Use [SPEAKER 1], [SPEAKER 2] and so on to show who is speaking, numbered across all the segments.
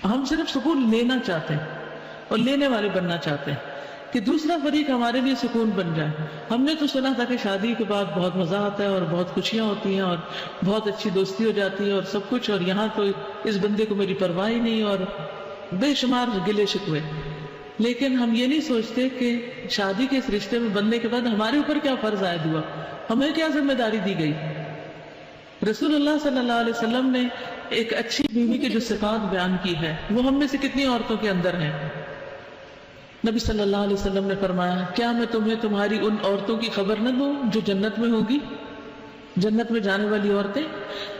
[SPEAKER 1] ہم صرف سکون لینا چاہتے ہیں اور لینے والے بننا چاہتے ہیں کہ دوسرا فریق ہمارے لیے سکون بن جائے. ہم نے تو سنا تھا کہ شادی کے بعد بہت مزہ آتا ہے اور بہت خوشیاں ہوتی ہیں اور بہت اچھی دوستی ہو جاتی ہے اور سب کچھ، اور یہاں تو اس بندے کو میری پرواہ ہی نہیں اور بے شمار گلے شکوے. لیکن ہم یہ نہیں سوچتے کہ شادی کے اس رشتے میں بننے کے بعد ہمارے اوپر کیا فرض عائد ہوا، ہمیں کیا ذمہ داری دی گئی. رسول اللہ صلی اللہ علیہ وسلم نے ایک اچھی بیوی کی جو صفات بیان کی ہے وہ ہم میں سے کتنی عورتوں کے اندر ہیں. نبی صلی اللہ علیہ وسلم نے فرمایا، کیا میں تمہیں تمہاری ان عورتوں کی خبر نہ دوں جو جنت میں ہوگی، جنت میں جانے والی عورتیں؟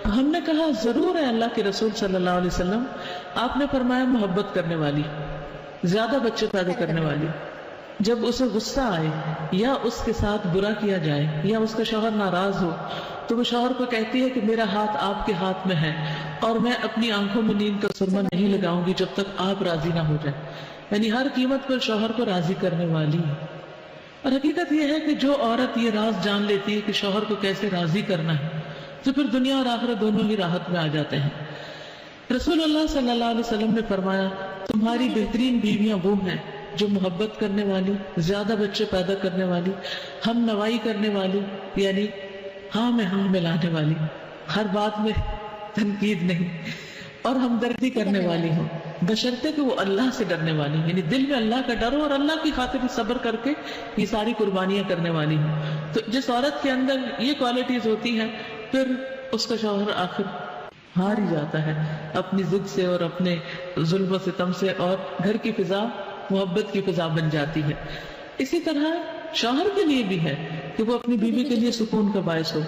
[SPEAKER 1] ہم نے کہا ضرور ہے اللہ کے رسول صلی اللہ علیہ وسلم. آپ نے فرمایا محبت کرنے والی، زیادہ بچے پیدا کرنے والی. جب اسے غصہ آئے یا اس کے ساتھ برا کیا جائے یا اس کا شوہر ناراض ہو تو وہ شوہر کو کہتی ہے کہ میرا ہاتھ آپ کے ہاتھ میں ہے اور میں اپنی آنکھوں میں نیند کا سرمہ نہیں لگاؤں گی جب تک آپ راضی نہ ہو جائیں. یعنی ہر قیمت پر شوہر کو راضی کرنے والی. اور حقیقت یہ ہے کہ جو عورت یہ راز جان لیتی ہے کہ شوہر کو کیسے راضی کرنا ہے تو پھر دنیا اور آخرت دونوں ہی راحت میں آ جاتے ہیں. رسول اللہ صلی اللہ علیہ وسلم نے فرمایا، تمہاری بہترین بیویاں وہ ہیں جو محبت کرنے والی، زیادہ بچے پیدا کرنے والی، ہم نوائی کرنے والی، یعنی ہاں میں ہاں ملانے والی، ہر بات میں تنقید نہیں، اور ہمدردی کرنے والی ہوں، بشرطے کہ وہ اللہ سے ڈرنے والی، یعنی دل میں اللہ کا ڈر ہو اور اللہ کی خاطر صبر کر کے یہ ساری قربانیاں کرنے والی ہوں. تو جس عورت کے اندر یہ کوالٹیز ہوتی ہیں پھر اس کا شوہر آخر ہار ہی جاتا ہے اپنی ضد سے اور اپنے ظلم و ستم سے، اور گھر کی فضا محبت کی فضا بن جاتی ہے. اسی طرح شوہر کے لیے بھی ہے کہ وہ اپنی بیوی کے لیے سکون کا باعث ہو.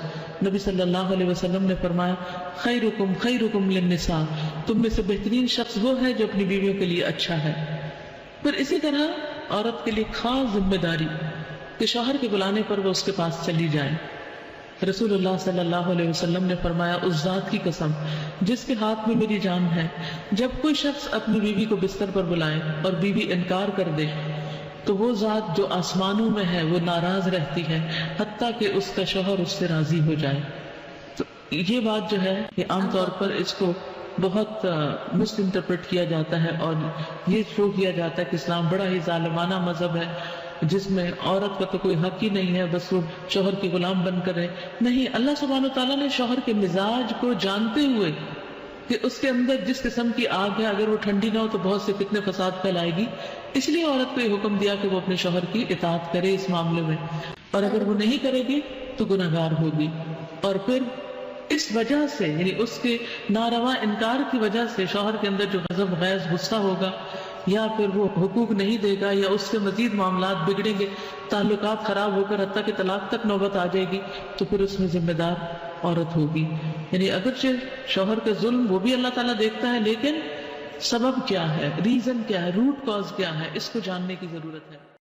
[SPEAKER 1] نبی صلی اللہ علیہ وسلم نے فرمایا، خیرکم خیرکم للنساء، تم میں سے بہترین شخص وہ ہے جو اپنی بیویوں کے لیے اچھا ہے. پھر اسی طرح عورت کے لیے خاص ذمہ داری کہ شوہر کے بلانے پر وہ اس کے پاس چلی جائے. رسول اللہ صلی اللہ علیہ وسلم نے فرمایا، اس ذات کی قسم جس کے ہاتھ میں میری جان ہے، جب کوئی شخص اپنی بیوی کو بستر پر بلائے اور بیوی انکار کر دے تو وہ ذات جو آسمانوں میں ہے وہ ناراض رہتی ہے حتیٰ کہ اس کا شوہر اس سے راضی ہو جائے. تو یہ بات جو ہے کہ عام طور پر اس کو بہت مس انٹرپریٹ کیا جاتا ہے اور یہ شو کیا جاتا ہے کہ اسلام بڑا ہی ظالمانہ مذہب ہے جس میں عورت کا تو کوئی حق ہی نہیں ہے، بس وہ شوہر کی غلام بن کر رہے. نہیں، اللہ سبحانہ وتعالیٰ نے شوہر کے مزاج کو جانتے ہوئے کہ اس کے اندر جس قسم کی آگ ہے اگر وہ ٹھنڈی نہ ہو تو بہت سے فتنے فساد پھیلائے گی، اس لیے عورت کو یہ حکم دیا کہ وہ اپنے شوہر کی اطاعت کرے اس معاملے میں، اور اگر وہ نہیں کرے گی تو گناہگار ہوگی. اور پھر اس وجہ سے، یعنی اس کے ناروا انکار کی وجہ سے شوہر کے اندر جو غضب غیظ غصہ ہوگا یا پھر وہ حقوق نہیں دے گا یا اس سے مزید معاملات بگڑیں گے، تعلقات خراب ہو کر حتیٰ کہ طلاق تک نوبت آ جائے گی، تو پھر اس میں ذمہ دار عورت ہوگی. یعنی اگرچہ شوہر کا ظلم وہ بھی اللہ تعالیٰ دیکھتا ہے، لیکن سبب کیا ہے، ریزن کیا ہے، روٹ کاز کیا ہے، اس کو جاننے کی ضرورت ہے.